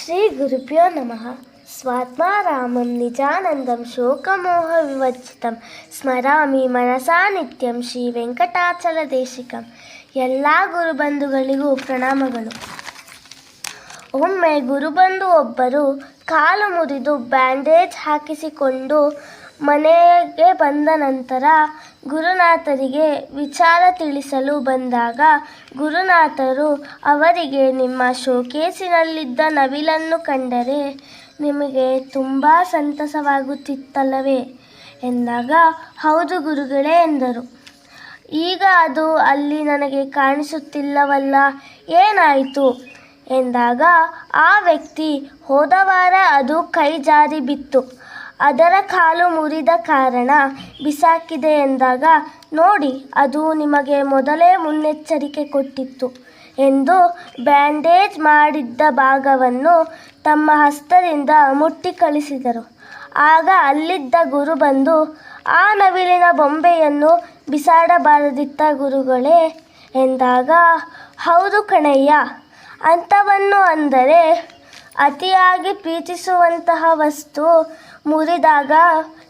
ಶ್ರೀ ಗುರುಭ್ಯೋ ನಮಃ. ಸ್ವಾತ್ಮಾರಾಮಂ ನಿಜಾನಂದಂ ಶೋಕಮೋಹ ವಿವರ್ಜಿತಂ ಸ್ಮರಾಮಿ ಮನಸಾ ನಿತ್ಯಂ ಶ್ರೀ ವೆಂಕಟಾಚಲ ದೇಶಿಕಂ. ಎಲ್ಲ ಗುರುಬಂಧುಗಳಿಗೂ ಪ್ರಣಾಮಗಳು. ಒಮ್ಮೆ ಗುರುಬಂಧು ಒಬ್ಬರು ಕಾಲು ಮುರಿದು ಬ್ಯಾಂಡೇಜ್ ಹಾಕಿಸಿಕೊಂಡು ಮನೆಗೆ ಬಂದ ನಂತರ ಗುರುನಾಥರಿಗೆ ವಿಚಾರ ತಿಳಿಸಲು ಬಂದಾಗ ಗುರುನಾಥರು ಅವರಿಗೆ, ನಿಮ್ಮ ಶೋಕೇಸಿನಲ್ಲಿದ್ದ ನವಿಲನ್ನು ಕಂಡರೆ ನಿಮಗೆ ತುಂಬ ಸಂತಸವಾಗುತ್ತಿತ್ತಲ್ಲವೇ ಎಂದಾಗ, ಹೌದು ಗುರುಗಳೇ ಎಂದರು. ಈಗ ಅದು ಅಲ್ಲಿ ನನಗೆ ಕಾಣಿಸುತ್ತಿಲ್ಲವಲ್ಲ, ಏನಾಯಿತು ಎಂದಾಗ ಆ ವ್ಯಕ್ತಿ, ಹೋದ ವಾರ ಅದು ಕೈ ಜಾರಿ ಬಿತ್ತು, ಅದರ ಕಾಲು ಮುರಿದ ಕಾರಣ ಬಿಸಾಕಿದೆ ಎಂದಾಗ, ನೋಡಿ ಅದು ನಿಮಗೆ ಮೊದಲೇ ಮುನ್ನೆಚ್ಚರಿಕೆ ಕೊಟ್ಟಿತ್ತು ಎಂದು ಬ್ಯಾಂಡೇಜ್ ಮಾಡಿದ್ದ ಭಾಗವನ್ನು ತಮ್ಮ ಹಸ್ತದಿಂದ ಮುಟ್ಟಿ ಕಳಿಸಿದರು. ಆಗ ಅಲ್ಲಿದ್ದ ಗುರು ಬಂದು, ಆ ನವಿಲಿನ ಬೊಂಬೆಯನ್ನು ಬಿಸಾಡಬಾರದಿತ್ತ ಗುರುಗಳೇ ಎಂದಾಗ, ಹೌದು ಕಣಯ್ಯ, ಅಂಥವನ್ನು ಅಂದರೆ ಅತಿಯಾಗಿ ಪ್ರೀತಿಸುವಂತಹ ವಸ್ತು ಮುರಿದಾಗ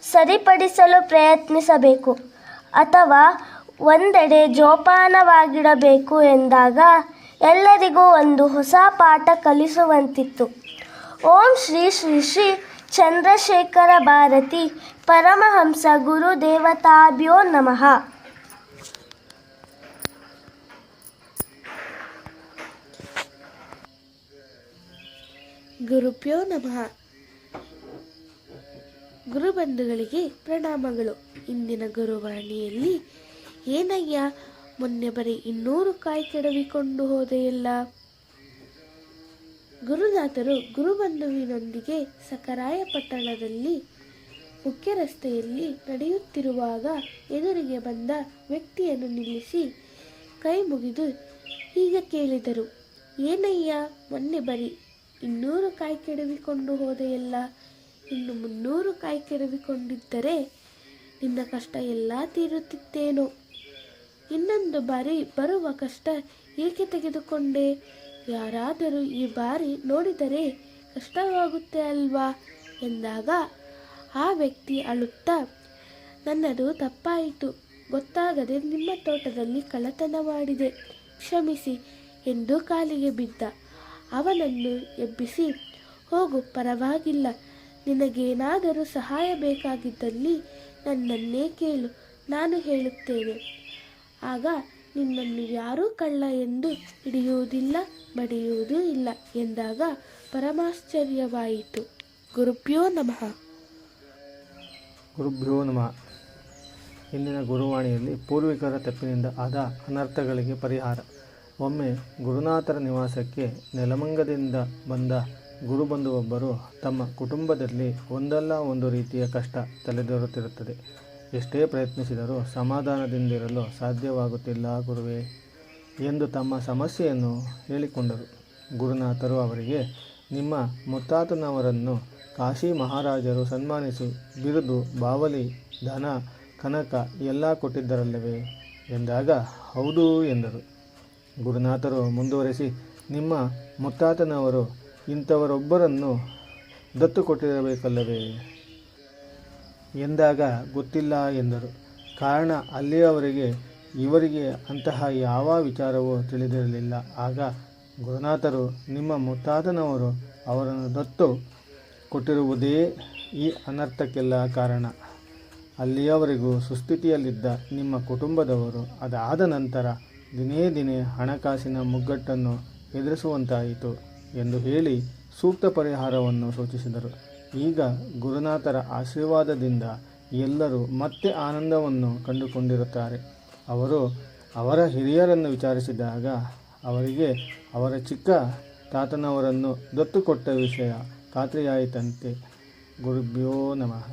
ಸರಿಪಡಿಸಲು ಪ್ರಯತ್ನಿಸಬೇಕು ಅಥವಾ ಒಂದೆಡೆ ಜೋಪಾನವಾಗಿಡಬೇಕು ಎಂದಾಗ ಎಲ್ಲರಿಗೂ ಒಂದು ಹೊಸ ಪಾಠ ಕಲಿಸುವಂತಿತ್ತು. ಓಂ ಶ್ರೀ ಶ್ರೀ ಶ್ರೀ ಚಂದ್ರಶೇಖರ ಭಾರತಿ ಪರಮಹಂಸ ಗುರುದೇವತಾಭ್ಯೋ ನಮಃ. ಗುರುಭ್ಯೋ ನಮಃ. ಗುರುಬಂಧುಗಳಿಗೆ ಪ್ರಣಾಮಗಳು. ಇಂದಿನ ಗುರುವಾಣಿಯಲ್ಲಿ, ಏನಯ್ಯ ಮೊನ್ನೆ ಬರೀ 200 ಕಾಯಿ ಕೆಡವಿಕೊಂಡು ಹೋದೆಯಲ್ಲ. ಗುರುನಾಥರು ಗುರುಬಂಧುವಿನೊಂದಿಗೆ ಸಕರಾಯಪಟ್ಟಣದಲ್ಲಿ ಮುಖ್ಯ ರಸ್ತೆಯಲ್ಲಿ ನಡೆಯುತ್ತಿರುವಾಗ ಎದುರಿಗೆ ಬಂದ ವ್ಯಕ್ತಿಯನ್ನು ನಿಲ್ಲಿಸಿ ಕೈ ಮುಗಿದು ಹೀಗೆ ಕೇಳಿದರು, ಏನಯ್ಯ ಮೊನ್ನೆ ಬರೀ 200 ಕಾಯಿ ಕೆಡವಿಕೊಂಡು ಹೋದೆಯಲ್ಲ, ಇನ್ನು 300 ಕಾಯಿ ಕೆಡವಿಕೊಂಡಿದ್ದರೆ ನಿನ್ನ ಕಷ್ಟ ಎಲ್ಲ ತೀರುತ್ತಿತ್ತೇನೋ. ಇನ್ನೊಂದು ಬಾರಿ ಬರುವ ಕಷ್ಟ ಏಕೆ ತೆಗೆದುಕೊಂಡೆ? ಯಾರಾದರೂ ಈ ಬಾರಿ ನೋಡಿದರೆ ಕಷ್ಟವಾಗುತ್ತೆ ಅಲ್ವಾ ಎಂದಾಗ ಆ ವ್ಯಕ್ತಿ ಅಳುತ್ತಾ, ನನ್ನದು ತಪ್ಪಾಯಿತು, ಗೊತ್ತಾಗದೆ ನಿಮ್ಮ ತೋಟದಲ್ಲಿ ಕಳ್ಳತನ ಮಾಡಿದೆ, ಕ್ಷಮಿಸಿ ಎಂದು ಕಾಲಿಗೆ ಬಿದ್ದ. ಅವನನ್ನು ಎಬ್ಬಿಸಿ, ಹೋಗು, ಪರವಾಗಿಲ್ಲ, ನಿನಗೇನಾದರೂ ಸಹಾಯ ಬೇಕಾಗಿದ್ದಲ್ಲಿ ನನ್ನನ್ನೇ ಕೇಳು, ನಾನು ಹೇಳುತ್ತೇನೆ. ಆಗ ನಿನ್ನನ್ನು ಯಾರೂ ಕಳ್ಳ ಎಂದು ಹಿಡಿಯುವುದಿಲ್ಲ, ಬಡಿಯುವುದೂ ಇಲ್ಲ ಎಂದಾಗ ಪರಮಾಶ್ಚರ್ಯವಾಯಿತು. ಗುರುಭ್ಯೋ ನಮಃ. ಗುರುಭ್ಯೋ ನಮಃ. ಇಂದಿನ ಗುರುವಾಣಿಯಲ್ಲಿ ಪೂರ್ವಿಕರ ತಪ್ಪಿನಿಂದ ಆದ ಅನರ್ಥಗಳಿಗೆ ಪರಿಹಾರ. ಒಮ್ಮೆ ಗುರುನಾಥರ ನಿವಾಸಕ್ಕೆ ನೆಲಮಂಗದಿಂದ ಬಂದ ಗುರುಬಂಧುವೊಬ್ಬರು, ತಮ್ಮ ಕುಟುಂಬದಲ್ಲಿ ಒಂದಲ್ಲ ಒಂದು ರೀತಿಯ ಕಷ್ಟ ತಲೆದೋರುತ್ತಿರುತ್ತದೆ, ಎಷ್ಟೇ ಪ್ರಯತ್ನಿಸಿದರೂ ಸಮಾಧಾನದಿಂದಿರಲು ಸಾಧ್ಯವಾಗುತ್ತಿಲ್ಲ ಗುರುವೇ ಎಂದು ತಮ್ಮ ಸಮಸ್ಯೆಯನ್ನು ಹೇಳಿಕೊಂಡರು. ಗುರುನಾಥರು ಅವರಿಗೆ, ನಿಮ್ಮ ಮುತ್ತಾತನವರನ್ನು ಕಾಶಿ ಮಹಾರಾಜರು ಸನ್ಮಾನಿಸಿ ಬಿರುದು, ಬಾವಲಿ, ಧನ, ಕನಕ ಎಲ್ಲ ಕೊಟ್ಟಿದ್ದರಲ್ಲವೇ ಎಂದಾಗ, ಹೌದು ಎಂದರು. ಗುರುನಾಥರು ಮುಂದುವರೆಸಿ, ನಿಮ್ಮ ಮುತ್ತಾತನವರು ಇಂಥವರೊಬ್ಬರನ್ನು ದತ್ತು ಕೊಟ್ಟಿರಬೇಕಲ್ಲವೇ ಎಂದಾಗ, ಗೊತ್ತಿಲ್ಲ ಎಂದರು. ಕಾರಣ ಅಲ್ಲಿಯವರೆಗೆ ಇವರಿಗೆ ಅಂತಹ ಯಾವ ವಿಚಾರವೂ ತಿಳಿದಿರಲಿಲ್ಲ. ಆಗ ಗುರುನಾಥರು, ನಿಮ್ಮ ಮುತ್ತಾತನವರು ಅವರನ್ನು ದತ್ತು ಕೊಟ್ಟಿರುವುದೇ ಈ ಅನರ್ಥಕ್ಕೆಲ್ಲ ಕಾರಣ. ಅಲ್ಲಿಯವರೆಗೂ ಸುಸ್ಥಿತಿಯಲ್ಲಿದ್ದ ನಿಮ್ಮ ಕುಟುಂಬದವರು ಅದಾದ ನಂತರ ದಿನೇ ದಿನೇ ಹಣಕಾಸಿನ ಮುಗ್ಗಟ್ಟನ್ನು ಎದುರಿಸುವಂತಾಯಿತು ಎಂದು ಹೇಳಿ ಸೂಕ್ತ ಪರಿಹಾರವನ್ನು ಸೂಚಿಸಿದರು. ಈಗ ಗುರುನಾಥರ ಆಶೀರ್ವಾದದಿಂದ ಎಲ್ಲರೂ ಮತ್ತೆ ಆನಂದವನ್ನು ಕಂಡುಕೊಂಡಿರುತ್ತಾರೆ. ಅವರು ಅವರ ಹಿರಿಯರನ್ನು ವಿಚಾರಿಸಿದಾಗ ಅವರಿಗೆ ಅವರ ಚಿಕ್ಕ ತಾತನವರನ್ನು ದತ್ತು ಕೊಟ್ಟ ವಿಷಯ ಖಾತ್ರಿಯಾಯಿತಂತೆ. ಗುರುಭ್ಯೋ ನಮಃ.